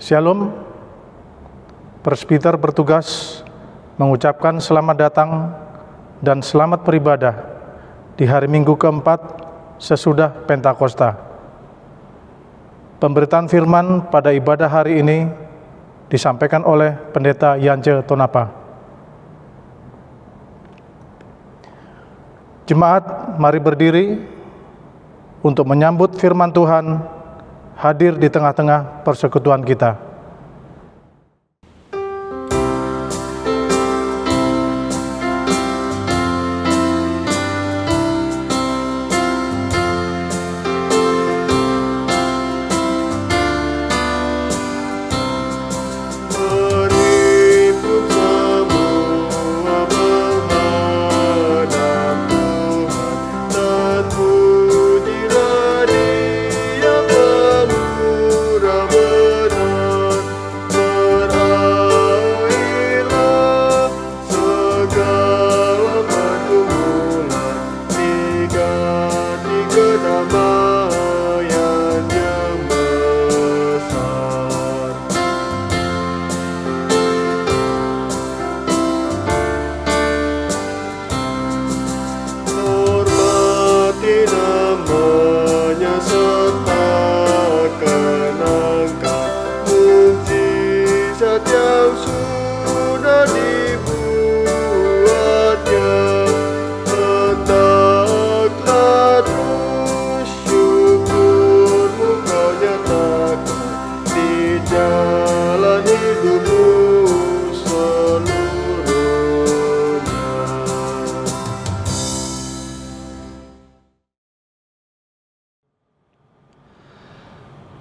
Shalom, presbiter bertugas mengucapkan selamat datang dan selamat beribadah di hari Minggu keempat sesudah Pentakosta. Pemberitaan firman pada ibadah hari ini disampaikan oleh Pendeta Yance Tonapa. Jemaat, mari berdiri untuk menyambut firman Tuhan hadir di tengah-tengah persekutuan kita.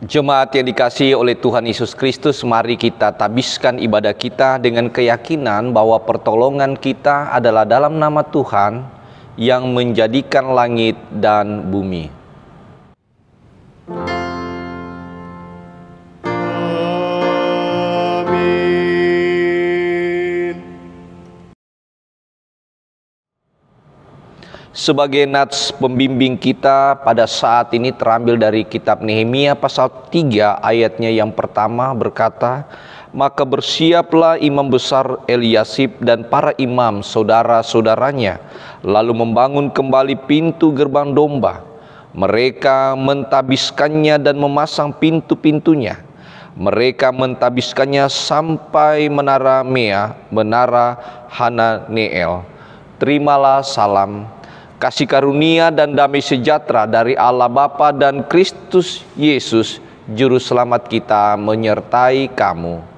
Jemaat yang dikasihi oleh Tuhan Yesus Kristus, mari kita tabiskan ibadah kita dengan keyakinan bahwa pertolongan kita adalah dalam nama Tuhan yang menjadikan langit dan bumi. Sebagai nats pembimbing kita pada saat ini terambil dari kitab Nehemia pasal 3 ayatnya yang pertama berkata, "Maka bersiaplah imam besar Eliasib dan para imam saudara-saudaranya, lalu membangun kembali pintu gerbang domba. Mereka mentabiskannya dan memasang pintu-pintunya. Mereka mentabiskannya sampai menara Mea, menara Hananeel. Terimalah salam, kasih karunia dan damai sejahtera dari Allah Bapa dan Kristus Yesus, Juru Selamat kita menyertai kamu."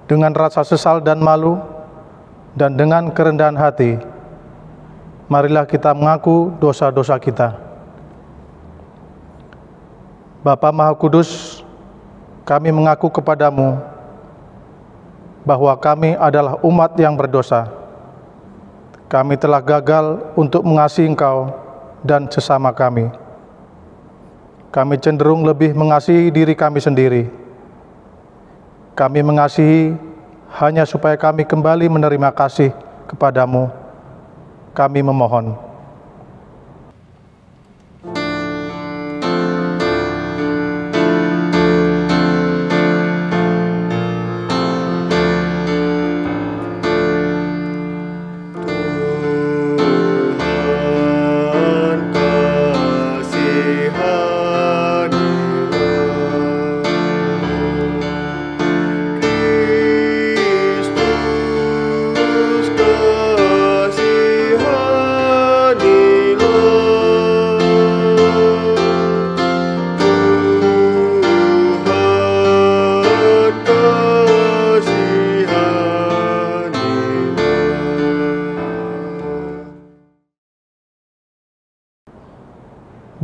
Dengan rasa sesal dan malu, dan dengan kerendahan hati, marilah kita mengaku dosa-dosa kita. Bapa Maha Kudus, kami mengaku kepadamu bahwa kami adalah umat yang berdosa. Kami telah gagal untuk mengasihi Engkau dan sesama kami. Kami cenderung lebih mengasihi diri kami sendiri. Kami mengasihi hanya supaya kami kembali menerima kasih kepadamu. Kami memohon.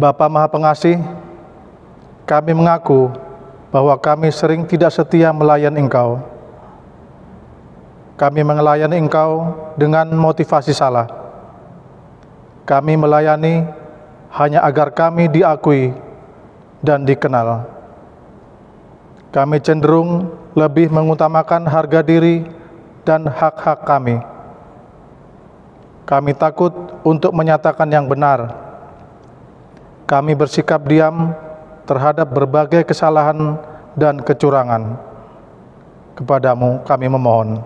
Bapa Maha Pengasih, kami mengaku bahwa kami sering tidak setia melayani Engkau. Kami melayani Engkau dengan motivasi salah. Kami melayani hanya agar kami diakui dan dikenal. Kami cenderung lebih mengutamakan harga diri dan hak-hak kami. Kami takut untuk menyatakan yang benar. Kami bersikap diam terhadap berbagai kesalahan dan kecurangan. Kepadamu kami memohon.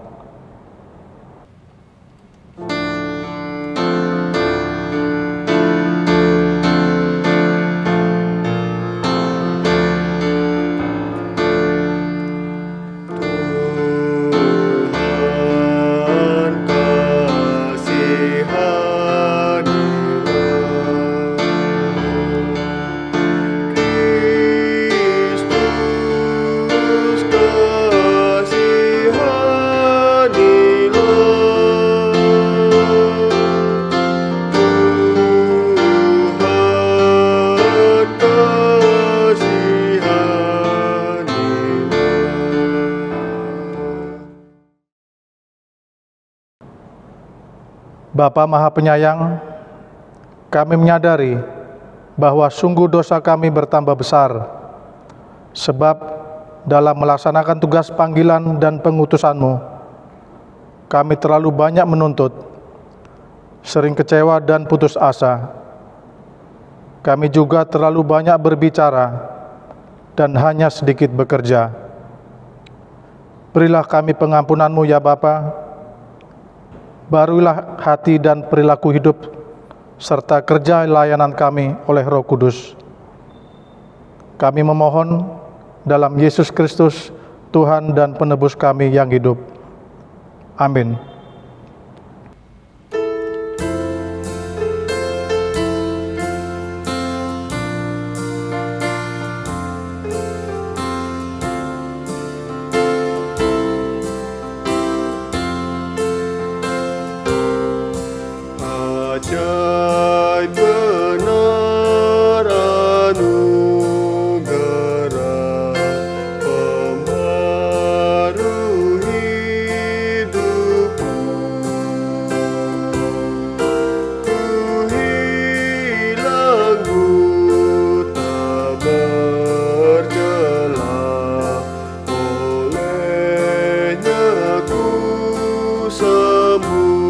Bapa Maha Penyayang, kami menyadari bahwa sungguh dosa kami bertambah besar, sebab dalam melaksanakan tugas panggilan dan pengutusan-Mu, kami terlalu banyak menuntut, sering kecewa dan putus asa. Kami juga terlalu banyak berbicara dan hanya sedikit bekerja. Berilah kami pengampunan-Mu ya Bapa. Barulah hati dan perilaku hidup serta kerja layanan kami oleh Roh Kudus. Kami memohon dalam Yesus Kristus, Tuhan dan Penebus kami yang hidup. Amin. Ajaib benar anugerah pembaru hidupku. Ku hilang buta bercela, olehnya ku sembuh.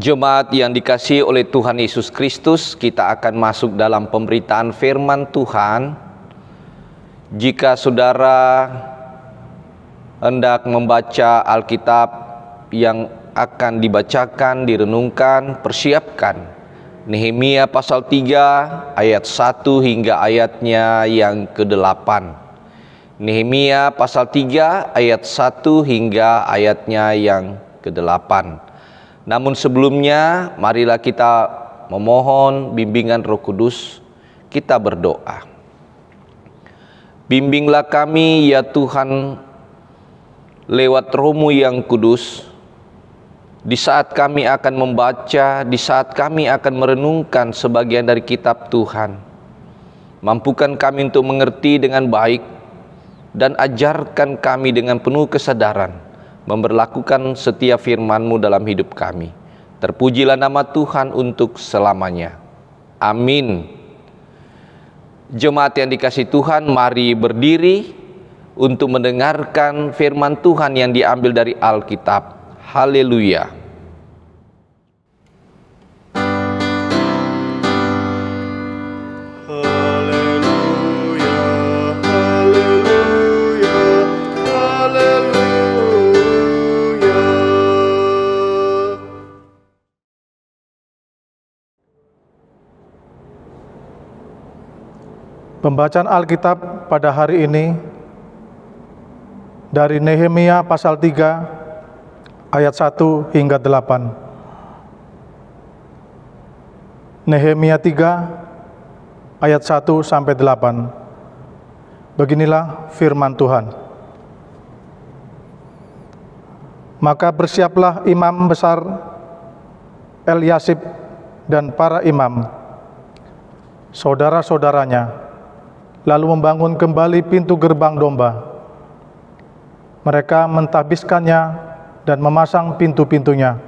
Jemaat yang dikasihi oleh Tuhan Yesus Kristus, kita akan masuk dalam pemberitaan firman Tuhan. Jika saudara hendak membaca Alkitab yang akan dibacakan, direnungkan, persiapkan Nehemia pasal 3 ayat 1 hingga ayatnya yang ke-8. Nehemia pasal 3 ayat 1 hingga ayatnya yang ke-8. Namun sebelumnya, marilah kita memohon bimbingan Roh Kudus. Kita berdoa. Bimbinglah kami ya Tuhan lewat Roh-Mu yang kudus, di saat kami akan membaca, di saat kami akan merenungkan sebagian dari kitab Tuhan. Mampukan kami untuk mengerti dengan baik, dan ajarkan kami dengan penuh kesadaran memberlakukan setiap firman-Mu dalam hidup kami. Terpujilah nama Tuhan untuk selamanya. Amin. Jemaat yang dikasihi Tuhan, mari berdiri untuk mendengarkan firman Tuhan yang diambil dari Alkitab. Haleluya. Pembacaan Alkitab pada hari ini dari Nehemia pasal 3 ayat 1 hingga 8. Nehemia 3 ayat 1 sampai 8. Beginilah firman Tuhan. Maka bersiaplah imam besar Eliasib dan para imam, saudara-saudaranya, lalu membangun kembali pintu gerbang domba. Mereka mentahbiskannya dan memasang pintu-pintunya.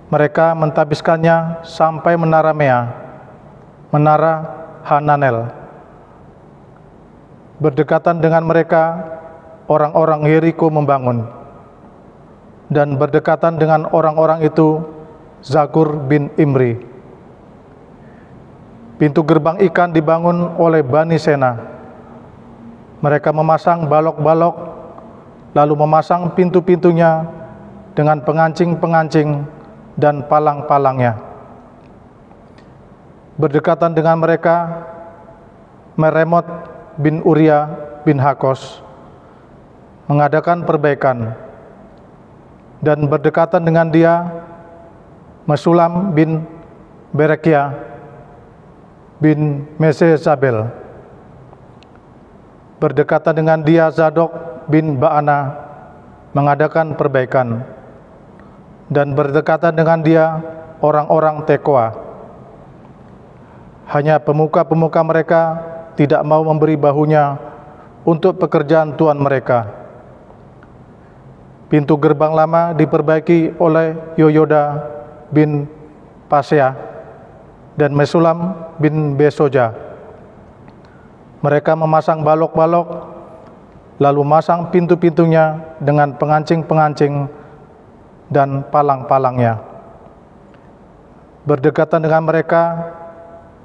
Mereka mentahbiskannya sampai menara Mea, menara Hananel. Berdekatan dengan mereka, orang-orang Yeriko membangun. Dan berdekatan dengan orang-orang itu, Zakur bin Imri. Pintu gerbang ikan dibangun oleh Bani Sena. Mereka memasang balok-balok, lalu memasang pintu-pintunya dengan pengancing-pengancing dan palang-palangnya. Berdekatan dengan mereka, Meremot bin Uria bin Hakos mengadakan perbaikan. Dan berdekatan dengan dia, Mesulam bin Berekia bin Mesezabel. Berdekatan dengan dia, Zadok bin Baana mengadakan perbaikan. Dan berdekatan dengan dia, orang-orang Tekoa. Hanya pemuka-pemuka mereka tidak mau memberi bahunya untuk pekerjaan tuan mereka. Pintu gerbang lama diperbaiki oleh Yoyoda bin Pasea dan Mesulam bin Besoja. Mereka memasang balok-balok, lalu memasang pintu-pintunya dengan pengancing-pengancing dan palang-palangnya. Berdekatan dengan mereka,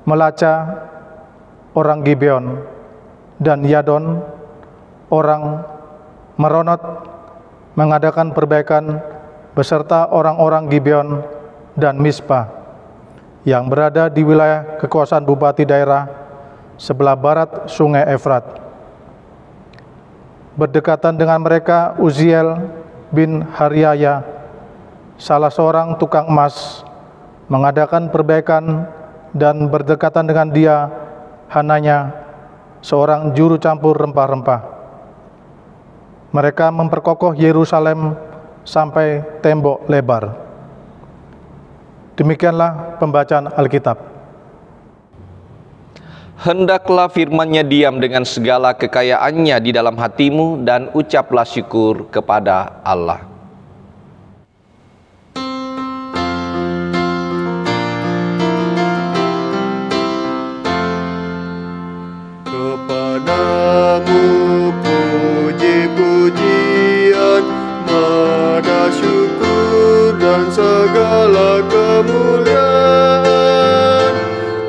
Melaca, orang Gibeon, dan Yadon, orang Meronot, mengadakan perbaikan beserta orang-orang Gibeon dan Mispa, yang berada di wilayah kekuasaan bupati daerah sebelah barat sungai Efrat. Berdekatan dengan mereka, Uziel bin Hariaya, salah seorang tukang emas, mengadakan perbaikan, dan berdekatan dengan dia, Hananya, seorang juru campur rempah-rempah. Mereka memperkokoh Yerusalem sampai tembok lebar. Demikianlah pembacaan Alkitab. Hendaklah firman-Nya diam dengan segala kekayaannya di dalam hatimu, dan ucaplah syukur kepada Allah. Kepadamu puji-pujian, nada syukur dan segala kemuliaan,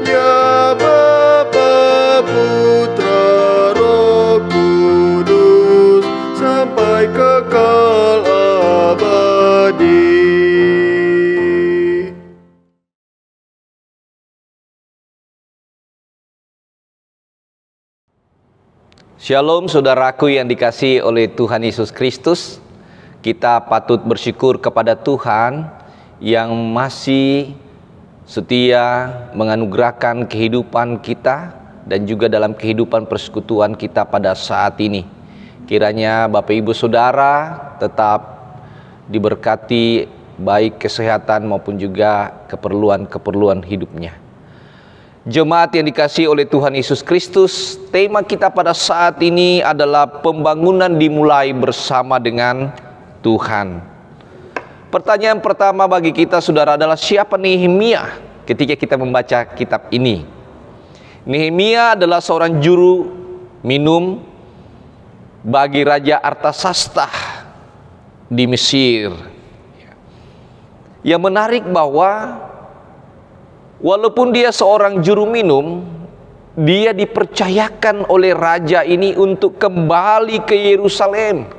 ya Bapa, Putra, Roh Kudus, sampai kekal abadi. Shalom saudaraku yang dikasihi oleh Tuhan Yesus Kristus. Kita patut bersyukur kepada Tuhan yang masih setia menganugerahkan kehidupan kita dan juga dalam kehidupan persekutuan kita pada saat ini. Kiranya Bapak Ibu Saudara tetap diberkati baik kesehatan maupun juga keperluan-keperluan hidupnya. Jemaat yang dikasihi oleh Tuhan Yesus Kristus, tema kita pada saat ini adalah pembangunan dimulai bersama dengan Tuhan. Pertanyaan pertama bagi kita, saudara, adalah siapa Nehemia ketika kita membaca kitab ini? Nehemia adalah seorang juru minum bagi Raja Artasasta di Mesir. Yang menarik bahwa walaupun dia seorang juru minum, dia dipercayakan oleh raja ini untuk kembali ke Yerusalem,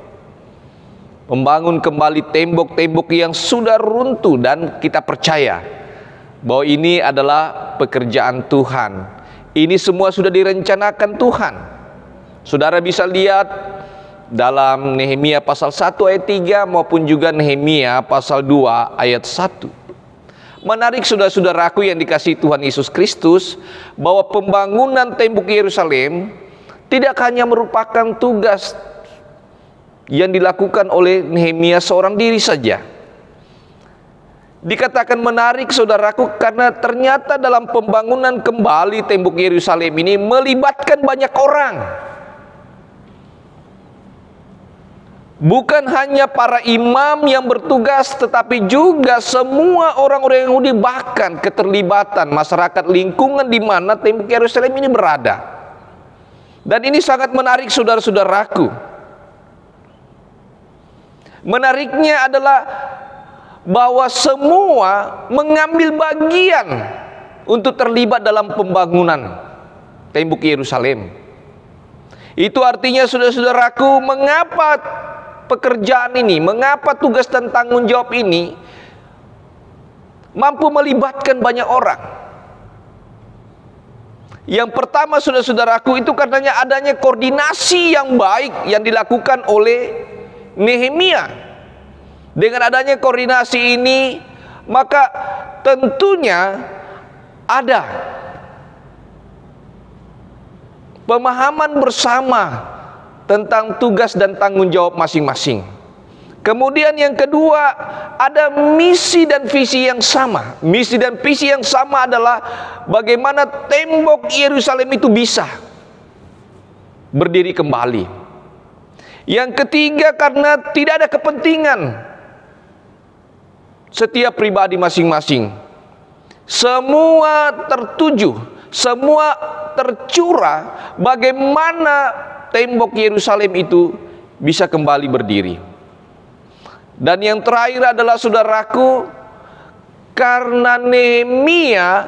membangun kembali tembok-tembok yang sudah runtuh, dan kita percaya bahwa ini adalah pekerjaan Tuhan. Ini semua sudah direncanakan Tuhan. Saudara bisa lihat dalam Nehemia pasal 1 ayat 3 maupun juga Nehemia pasal 2 ayat 1. Menarik saudara-saudaraku yang dikasihi Tuhan Yesus Kristus, bahwa pembangunan tembok Yerusalem tidak hanya merupakan tugas yang dilakukan oleh Nehemia seorang diri saja. Dikatakan menarik saudaraku karena ternyata dalam pembangunan kembali tembok Yerusalem ini melibatkan banyak orang. Bukan hanya para imam yang bertugas, tetapi juga semua orang-orang Yahudi, bahkan keterlibatan masyarakat lingkungan di mana tembok Yerusalem ini berada. Dan ini sangat menarik saudara-saudaraku. Menariknya adalah bahwa semua mengambil bagian untuk terlibat dalam pembangunan tembok Yerusalem. Itu artinya saudara-saudaraku, mengapa pekerjaan ini, mengapa tugas dan tanggung jawab ini mampu melibatkan banyak orang? Yang pertama saudara-saudaraku, itu karenanya adanya koordinasi yang baik yang dilakukan oleh Nehemia. Dengan adanya koordinasi ini, maka tentunya ada pemahaman bersama tentang tugas dan tanggung jawab masing-masing. Kemudian yang kedua, ada misi dan visi yang sama. Misi dan visi yang sama adalah bagaimana tembok Yerusalem itu bisa berdiri kembali. Yang ketiga, karena tidak ada kepentingan setiap pribadi masing-masing. Semua tertuju, semua tercurah bagaimana tembok Yerusalem itu bisa kembali berdiri. Dan yang terakhir adalah saudaraku, karena Nehemia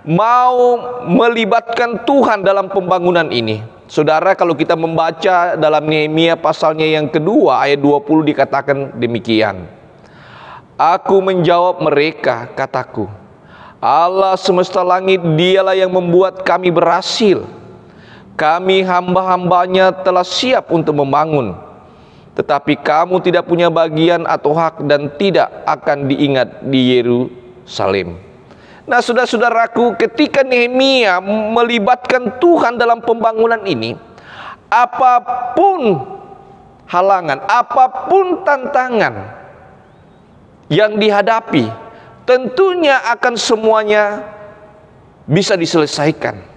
mau melibatkan Tuhan dalam pembangunan ini. Saudara, kalau kita membaca dalam Nehemia pasalnya yang kedua ayat 20 dikatakan demikian. Aku menjawab mereka, kataku, Allah semesta langit, dialah yang membuat kami berhasil. Kami hamba-hambanya telah siap untuk membangun, tetapi kamu tidak punya bagian atau hak dan tidak akan diingat di Yerusalem. Nah, saudara-saudaraku, ketika Nehemia melibatkan Tuhan dalam pembangunan ini, apapun halangan, apapun tantangan yang dihadapi, tentunya akan semuanya bisa diselesaikan.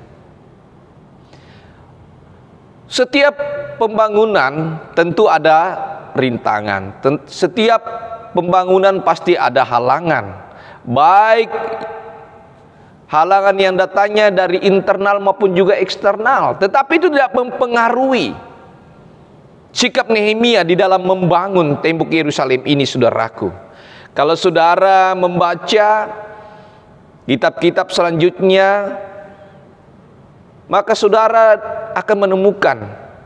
Setiap pembangunan tentu ada rintangan. Setiap pembangunan pasti ada halangan. Baik halangan yang datangnya dari internal maupun juga eksternal. Tetapi itu tidak mempengaruhi sikap Nehemia di dalam membangun tembok Yerusalem ini, saudaraku. Kalau saudara membaca kitab-kitab selanjutnya, maka saudara akan menemukan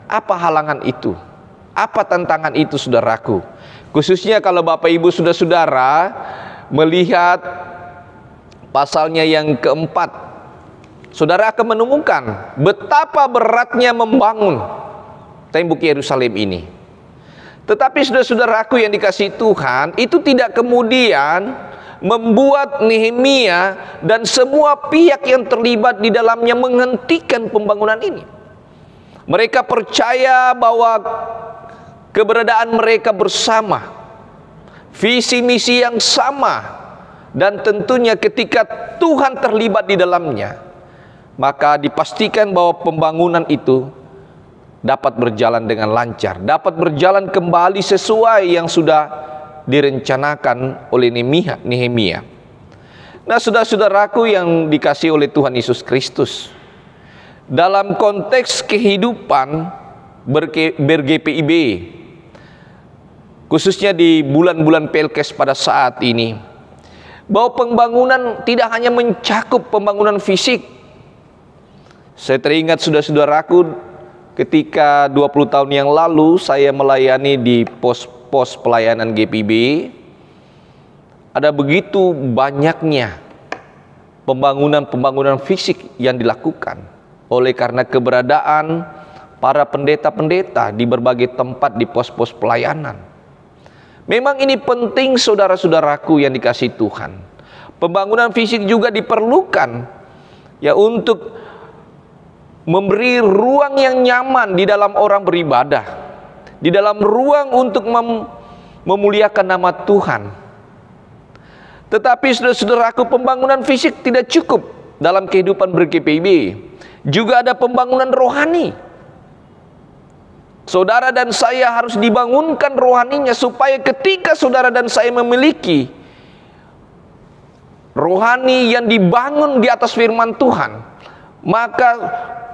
apa halangan itu, apa tantangan itu, saudaraku. Khususnya kalau Bapak Ibu saudara melihat pasalnya yang keempat, saudara akan menemukan betapa beratnya membangun tembok Yerusalem ini. Tetapi saudara-saudaraku yang dikasihi Tuhan, itu tidak kemudian membuat Nehemia dan semua pihak yang terlibat di dalamnya menghentikan pembangunan ini. Mereka percaya bahwa keberadaan mereka bersama, visi misi yang sama, dan tentunya ketika Tuhan terlibat di dalamnya, maka dipastikan bahwa pembangunan itu dapat berjalan dengan lancar, dapat berjalan kembali sesuai yang sudah direncanakan oleh Nehemia. Nah, saudara-saudaraku yang dikasihi oleh Tuhan Yesus Kristus, dalam konteks kehidupan ber-GPIB, khususnya di bulan-bulan Pelkes pada saat ini, bahwa pembangunan tidak hanya mencakup pembangunan fisik. Saya teringat saudara-saudaraku, ketika 20 tahun yang lalu saya melayani di pos pelayanan GPIB, ada begitu banyaknya pembangunan fisik yang dilakukan oleh karena keberadaan para pendeta-pendeta di berbagai tempat di pos-pos pelayanan. Memang ini penting saudara-saudaraku yang dikasihi Tuhan. Pembangunan fisik juga diperlukan ya untuk memberi ruang yang nyaman di dalam orang beribadah, di dalam ruang untuk memuliakan nama Tuhan. Tetapi saudara-saudaraku, pembangunan fisik tidak cukup dalam kehidupan ber-GPIB. Juga ada pembangunan rohani. Saudara dan saya harus dibangunkan rohaninya, supaya ketika saudara dan saya memiliki rohani yang dibangun di atas firman Tuhan, maka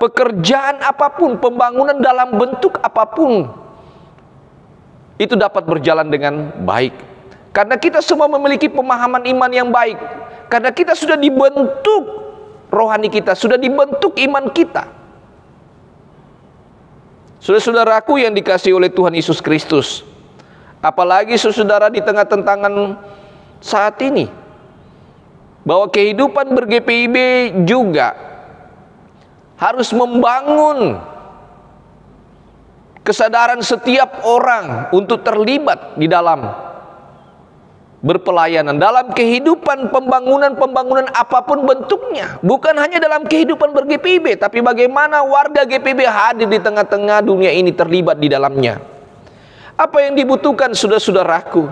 pekerjaan apapun, pembangunan dalam bentuk apapun, itu dapat berjalan dengan baik. Karena kita semua memiliki pemahaman iman yang baik. Karena kita sudah dibentuk rohani kita, sudah dibentuk iman kita. Saudara-saudaraku yang dikasihi oleh Tuhan Yesus Kristus, apalagi saudara di tengah tantangan saat ini, bahwa kehidupan ber-GPIB juga harus membangun kesadaran setiap orang untuk terlibat di dalam berpelayanan, dalam kehidupan pembangunan apapun bentuknya. Bukan hanya dalam kehidupan ber-GPIB, tapi bagaimana warga GPIB hadir di tengah-tengah dunia ini, terlibat di dalamnya. Apa yang dibutuhkan saudara-saudaraku,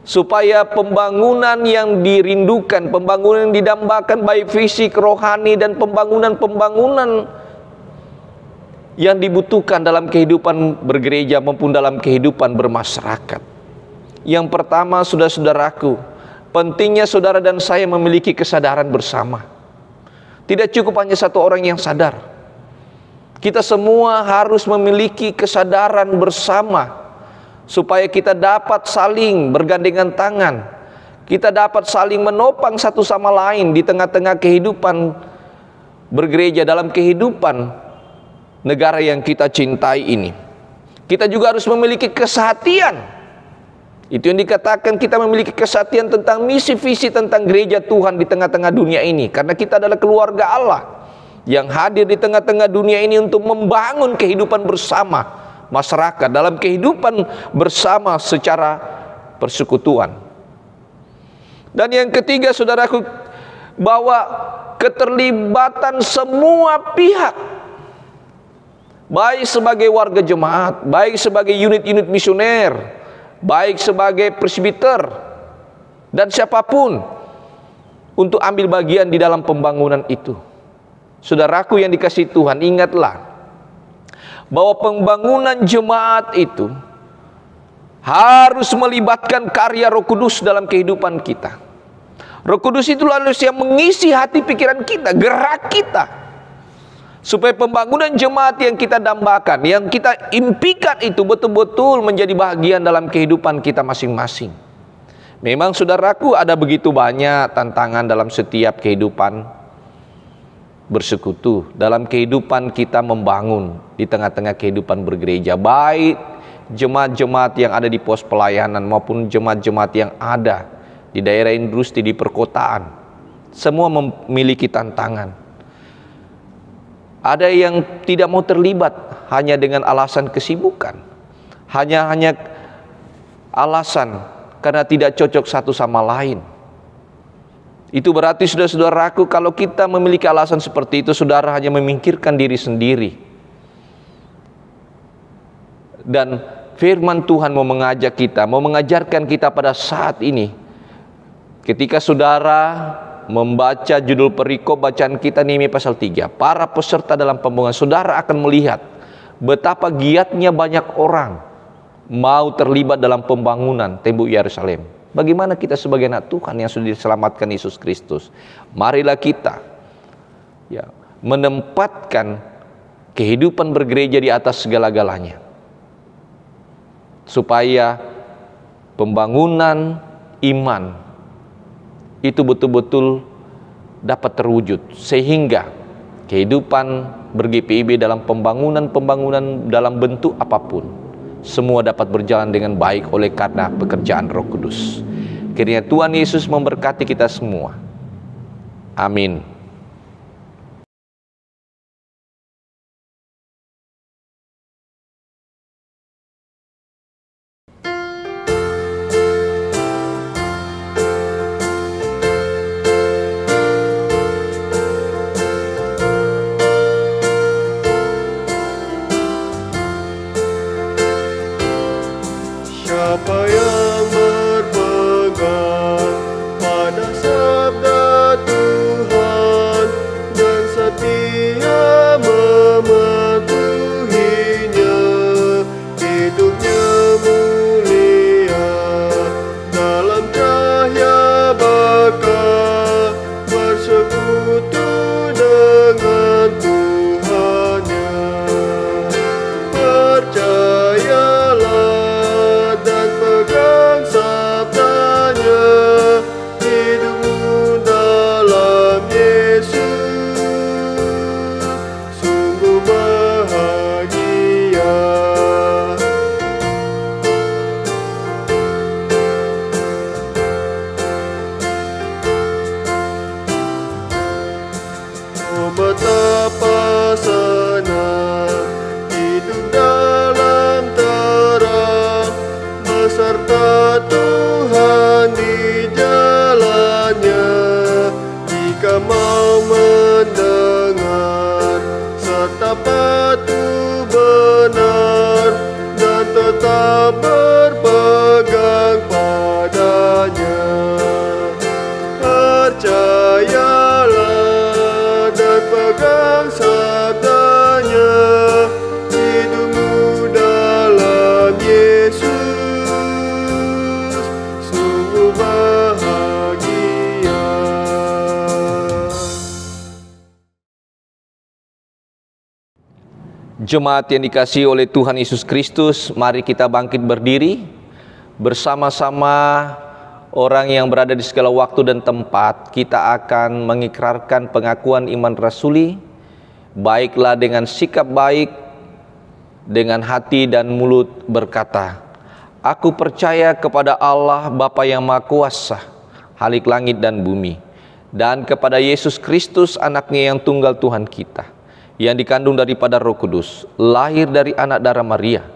supaya pembangunan yang dirindukan, pembangunan yang didambakan baik fisik, rohani, dan pembangunan yang dibutuhkan dalam kehidupan bergereja maupun dalam kehidupan bermasyarakat. Yang pertama, saudara-saudaraku, pentingnya saudara dan saya memiliki kesadaran bersama. Tidak cukup hanya satu orang yang sadar. Kita semua harus memiliki kesadaran bersama, supaya kita dapat saling bergandengan tangan, kita dapat saling menopang satu sama lain di tengah-tengah kehidupan bergereja, dalam kehidupan negara yang kita cintai ini. Kita juga harus memiliki kesehatian. Itu yang dikatakan kita memiliki kesehatian tentang misi visi tentang gereja Tuhan di tengah-tengah dunia ini. Karena kita adalah keluarga Allah yang hadir di tengah-tengah dunia ini untuk membangun kehidupan bersama masyarakat, dalam kehidupan bersama secara persekutuan. Dan yang ketiga, saudaraku, bahwa keterlibatan semua pihak, baik sebagai warga jemaat, baik sebagai unit-unit misioner, baik sebagai presbiter, dan siapapun, untuk ambil bagian di dalam pembangunan itu. Saudaraku yang dikasihi Tuhan, ingatlah bahwa pembangunan jemaat itu harus melibatkan karya Roh Kudus dalam kehidupan kita. Roh Kudus itu lalu yang mengisi hati pikiran kita, gerak kita, supaya pembangunan jemaat yang kita dambakan, yang kita impikan itu betul-betul menjadi bagian dalam kehidupan kita masing-masing. Memang saudaraku, ada begitu banyak tantangan dalam setiap kehidupan bersekutu, dalam kehidupan kita membangun di tengah-tengah kehidupan bergereja, baik jemaat-jemaat yang ada di pos pelayanan maupun jemaat-jemaat yang ada di daerah industri, di perkotaan. Semua memiliki tantangan. Ada yang tidak mau terlibat hanya dengan alasan kesibukan, hanya alasan karena tidak cocok satu sama lain. Itu berarti saudara-saudaraku, kalau kita memiliki alasan seperti itu, saudara hanya memikirkan diri sendiri. Dan firman Tuhan mau mengajak kita, mau mengajarkan kita pada saat ini, ketika saudara membaca judul perikop bacaan kita Nehemia pasal 3, para peserta dalam pembangunan, saudara akan melihat betapa giatnya banyak orang mau terlibat dalam pembangunan tembok Yerusalem. Bagaimana kita sebagai anak Tuhan yang sudah diselamatkan Yesus Kristus, marilah kita menempatkan kehidupan bergereja di atas segala-galanya, supaya pembangunan iman itu betul-betul dapat terwujud, sehingga kehidupan ber-GPIB dalam pembangunan dalam bentuk apapun, semua dapat berjalan dengan baik oleh karena pekerjaan Roh Kudus. Kiranya Tuhan Yesus memberkati kita semua. Amin. Siapa yang berpegang pada sabda Tuhan dan setia mematuhinya, hidupnya mulia dalam cahaya bakal bersekutu dengan Tuhannya. Percayalah dan pegang sabdanya, hidupmu dalam Yesus sungguh bahagia. Oh, betapa senang hidup dalam terang beserta Tuhan di jalannya. Jika mau mendengar serta patuh benar dan tetap berpegang padanya. Percayalah dan pegang sabdanya, hidupmu dalam Yesus sungguh bahagia. Jemaat yang dikasihi oleh Tuhan Yesus Kristus, mari kita bangkit berdiri bersama-sama orang yang berada di segala waktu dan tempat. Kita akan mengikrarkan pengakuan iman rasuli, baiklah dengan sikap baik, dengan hati dan mulut berkata, aku percaya kepada Allah Bapa yang Maha Kuasa, Khalik langit dan bumi, dan kepada Yesus Kristus anaknya yang tunggal Tuhan kita, yang dikandung daripada Roh Kudus, lahir dari anak darah Maria,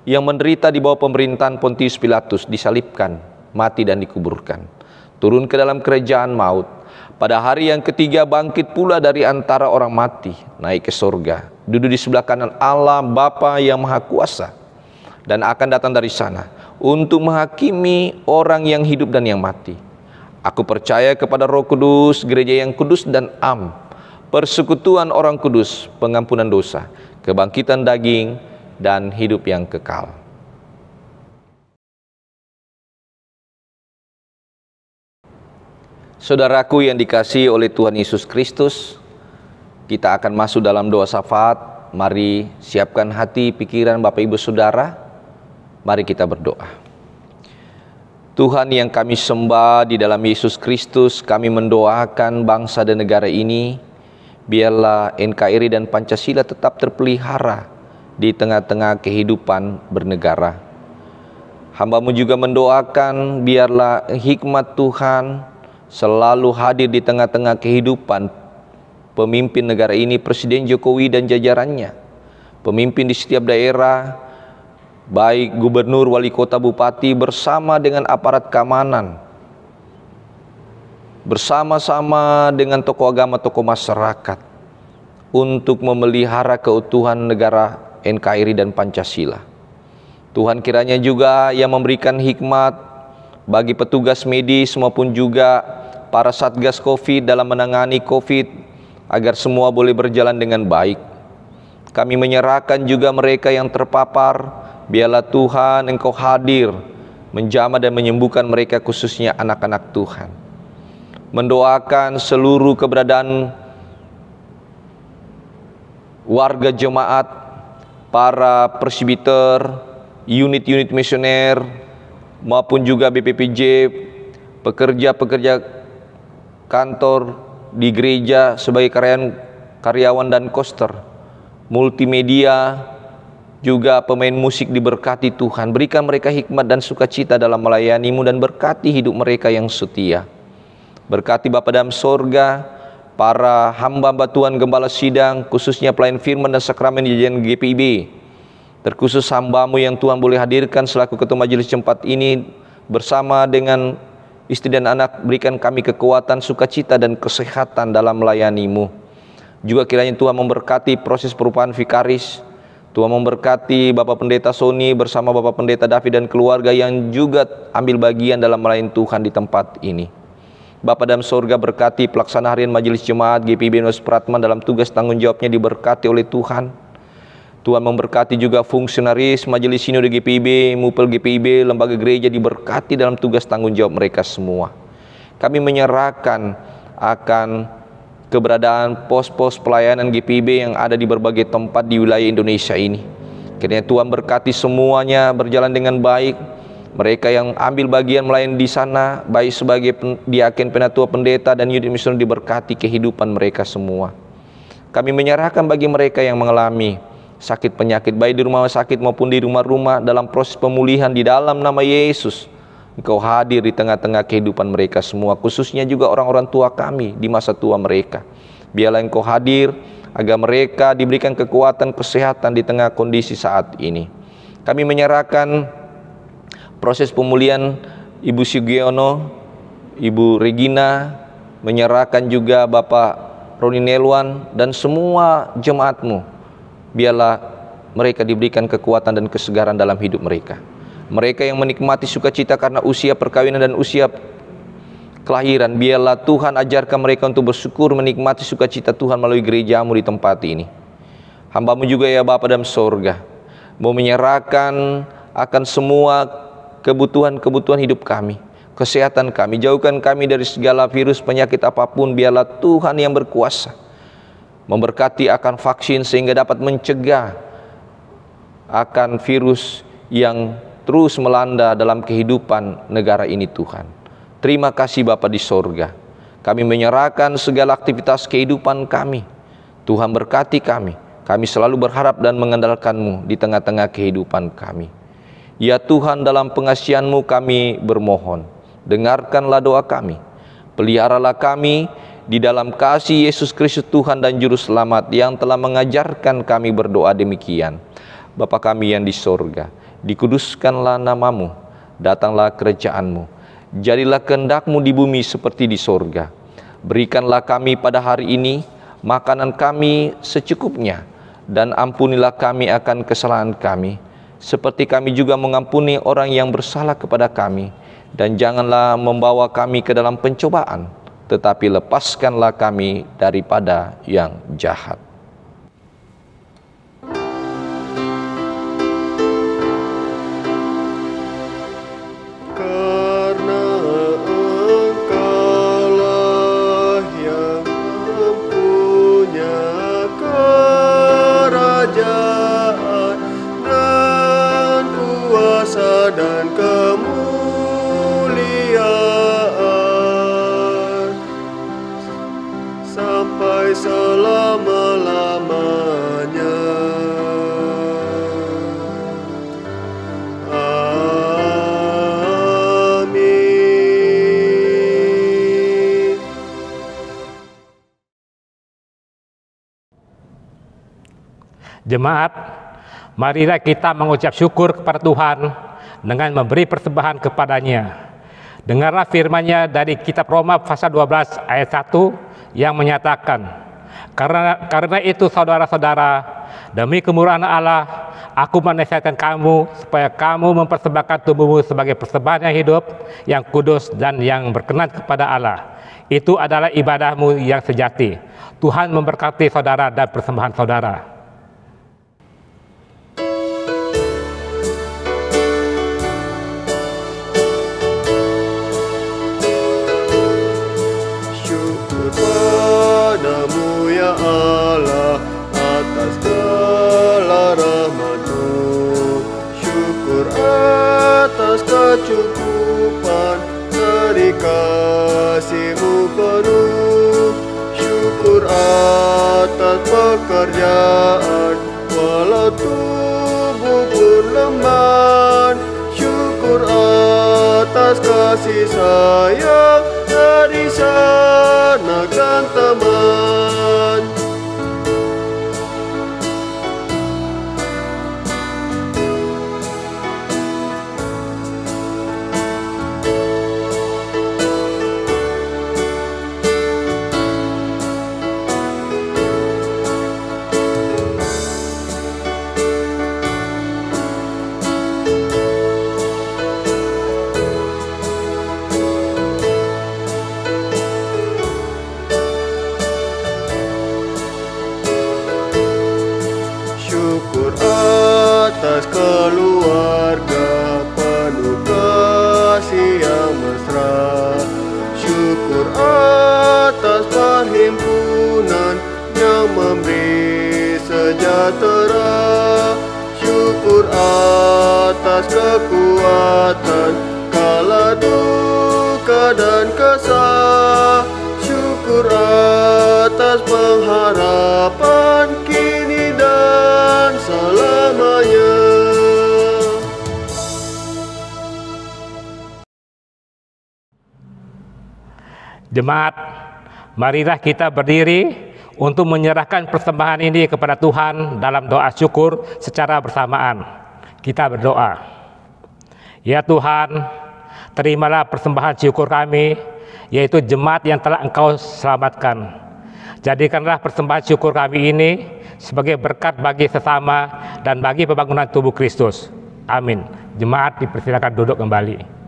yang menderita di bawah pemerintahan Pontius Pilatus, disalibkan, mati dan dikuburkan, turun ke dalam kerajaan maut, pada hari yang ketiga bangkit pula dari antara orang mati, naik ke sorga, duduk di sebelah kanan Allah Bapa yang Maha Kuasa, dan akan datang dari sana untuk menghakimi orang yang hidup dan yang mati. Aku percaya kepada Roh Kudus, gereja yang kudus dan am, persekutuan orang kudus, pengampunan dosa, kebangkitan daging, dan hidup yang kekal. Saudaraku yang dikasihi oleh Tuhan Yesus Kristus, kita akan masuk dalam doa syafaat. Mari siapkan hati, pikiran Bapak Ibu Saudara. Mari kita berdoa. Tuhan yang kami sembah, di dalam Yesus Kristus kami mendoakan bangsa dan negara ini. Biarlah NKRI dan Pancasila tetap terpelihara di tengah-tengah kehidupan bernegara. Hamba-Mu juga mendoakan biarlah hikmat Tuhan selalu hadir di tengah-tengah kehidupan pemimpin negara ini, Presiden Jokowi dan jajarannya, pemimpin di setiap daerah, baik gubernur, wali kota, bupati, bersama dengan aparat keamanan, bersama-sama dengan tokoh agama, tokoh masyarakat, untuk memelihara keutuhan negara NKRI dan Pancasila. Tuhan kiranya juga yang memberikan hikmat bagi petugas medis maupun juga para Satgas COVID dalam menangani COVID agar semua boleh berjalan dengan baik. Kami menyerahkan juga mereka yang terpapar, biarlah Tuhan Engkau hadir, menjamah dan menyembuhkan mereka, khususnya anak-anak Tuhan. Mendoakan seluruh keberadaan warga jemaat, para presbiter, unit-unit misioner, maupun juga BPPJ, pekerja-pekerja kantor di gereja sebagai karyawan dan koster, multimedia, juga pemain musik diberkati Tuhan. Berikan mereka hikmat dan sukacita dalam melayani-Mu dan berkati hidup mereka yang setia. Berkati Bapa dalam sorga, para hamba-hamba Tuhan gembala sidang, khususnya pelayan firman dan sakramen di jajaran GPIB. Terkhusus hamba-Mu yang Tuhan boleh hadirkan selaku ketua majelis jemaat ini bersama dengan istri dan anak, berikan kami kekuatan, sukacita dan kesehatan dalam melayani-Mu. Juga kiranya Tuhan memberkati proses perubahan vikaris. Tuhan memberkati Bapak Pendeta Sony bersama Bapak Pendeta David dan keluarga yang juga ambil bagian dalam melayani Tuhan di tempat ini. Bapa dalam sorga, berkati pelaksana harian majelis jemaat GPIB Nus Pratman dalam tugas tanggung jawabnya diberkati oleh Tuhan. Tuhan memberkati juga fungsionaris majelis sinode GPIB, mupel GPIB, lembaga gereja diberkati dalam tugas tanggung jawab mereka semua. Kami menyerahkan akan keberadaan pos-pos pelayanan GPIB yang ada di berbagai tempat di wilayah Indonesia ini. Kiranya Tuhan berkati semuanya berjalan dengan baik. Mereka yang ambil bagian melayani di sana, baik sebagai diaken, penatua, pendeta, dan unit misioner, diberkati kehidupan mereka semua. Kami menyerahkan bagi mereka yang mengalami sakit penyakit, baik di rumah sakit maupun di rumah-rumah, dalam proses pemulihan di dalam nama Yesus. Engkau hadir di tengah-tengah kehidupan mereka semua, khususnya juga orang-orang tua kami di masa tua mereka. Biarlah Engkau hadir agar mereka diberikan kekuatan, kesehatan di tengah kondisi saat ini. Kami menyerahkan proses pemulihan Ibu Sugiono, Ibu Regina, menyerahkan juga Bapak Roni Nelwan dan semua jemaat-Mu. Biarlah mereka diberikan kekuatan dan kesegaran dalam hidup mereka. Mereka yang menikmati sukacita karena usia perkawinan dan usia kelahiran, biarlah Tuhan ajarkan mereka untuk bersyukur menikmati sukacita Tuhan melalui gereja-Mu di tempat ini. Hamba-Mu juga ya Bapa dalam sorga, mau menyerahkan akan semua kebutuhan hidup kami, kesehatan kami, jauhkan kami dari segala virus penyakit apapun. Biarlah Tuhan yang berkuasa memberkati akan vaksin sehingga dapat mencegah akan virus yang terus melanda dalam kehidupan negara ini Tuhan. Terima kasih Bapa di sorga. Kami menyerahkan segala aktivitas kehidupan kami. Tuhan berkati kami. Kami selalu berharap dan mengandalkan-Mu di tengah-tengah kehidupan kami. Ya Tuhan, dalam pengasihan-Mu kami bermohon, dengarkanlah doa kami. Peliharalah kami di dalam kasih Yesus Kristus Tuhan dan Juru Selamat yang telah mengajarkan kami berdoa demikian. Bapa kami yang di sorga, dikuduskanlah nama-Mu, datanglah kerajaan-Mu, jadilah kehendak-Mu di bumi seperti di sorga. Berikanlah kami pada hari ini makanan kami secukupnya, dan ampunilah kami akan kesalahan kami, seperti kami juga mengampuni orang yang bersalah kepada kami. Dan janganlah membawa kami ke dalam pencobaan, tetapi lepaskanlah kami daripada yang jahat. Karena Engkaulah yang mempunyai kerajaan dan kuasa dan kemuliaan sampai selama-lamanya. Amin. Jemaat, marilah kita mengucap syukur kepada Tuhan dengan memberi persembahan kepadanya. Dengarlah firman-Nya dari kitab Roma pasal 12 ayat 1 yang menyatakan, karena itu saudara-saudara, Demi kemurahan Allah, aku menasihatkan kamu supaya kamu mempersembahkan tubuhmu sebagai persembahan yang hidup, yang kudus, dan yang berkenan kepada Allah. Itu adalah ibadahmu yang sejati. Tuhan memberkati saudara dan persembahan saudara. Syukur padamu ya Allah atas segala rahmat-Mu. Syukur atas kecukupan dari kasih-Mu penuh. Syukur atas pekerjaan walau tubuh pun lemah. Syukur atas kasih sayang dari sanak dan teman. Syukur atas keluarga penuh kasih yang mesra. Syukur atas perhimpunan yang memberi sejahtera. Syukur atas kekuatan kala duka dan kesah. Syukur atas pengharapan kini dan selamanya. Jemaat, marilah kita berdiri untuk menyerahkan persembahan ini kepada Tuhan dalam doa syukur secara bersamaan. Kita berdoa. Ya Tuhan, terimalah persembahan syukur kami, yaitu jemaat yang telah Engkau selamatkan. Jadikanlah persembahan syukur kami ini sebagai berkat bagi sesama dan bagi pembangunan tubuh Kristus. Amin. Jemaat dipersilakan duduk kembali.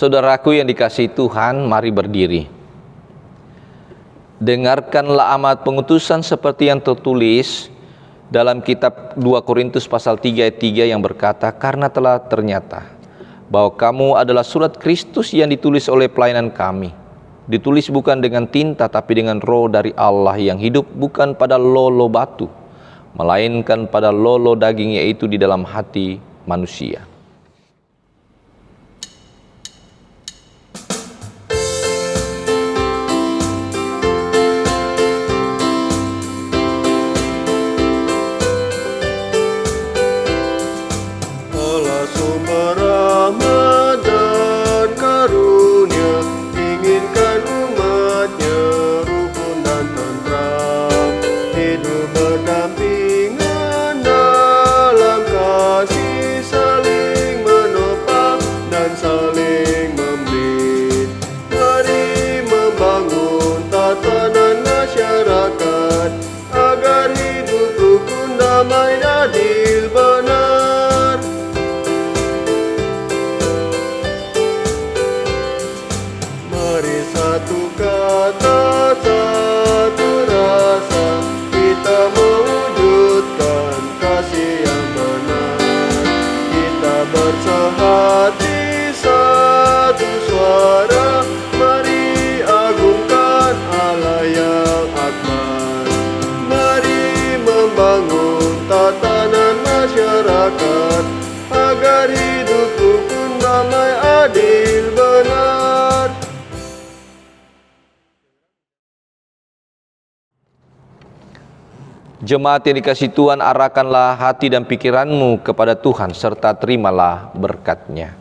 Saudaraku yang dikasihi Tuhan, mari berdiri. Dengarkanlah amat pengutusan seperti yang tertulis dalam kitab 2 Korintus pasal 3 ayat 3 yang berkata, karena telah ternyata bahwa kamu adalah surat Kristus yang ditulis oleh pelayanan kami. Ditulis bukan dengan tinta tapi dengan roh dari Allah yang hidup, bukan pada lolo batu, melainkan pada lolo daging, yaitu di dalam hati manusia. Bersehati masyarakat, agar hidup rukun, damai, adil, benar. Jemaat yang dikasihi Tuhan, arahkanlah hati dan pikiranmu kepada Tuhan, serta terimalah berkat-Nya.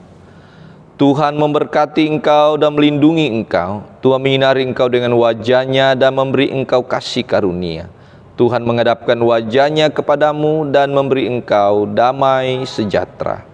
Tuhan memberkati engkau dan melindungi engkau. Tuhan menyinari engkau dengan wajah-Nya dan memberi engkau kasih karunia. Tuhan menghadapkan wajah-Nya kepadamu dan memberi engkau damai sejahtera.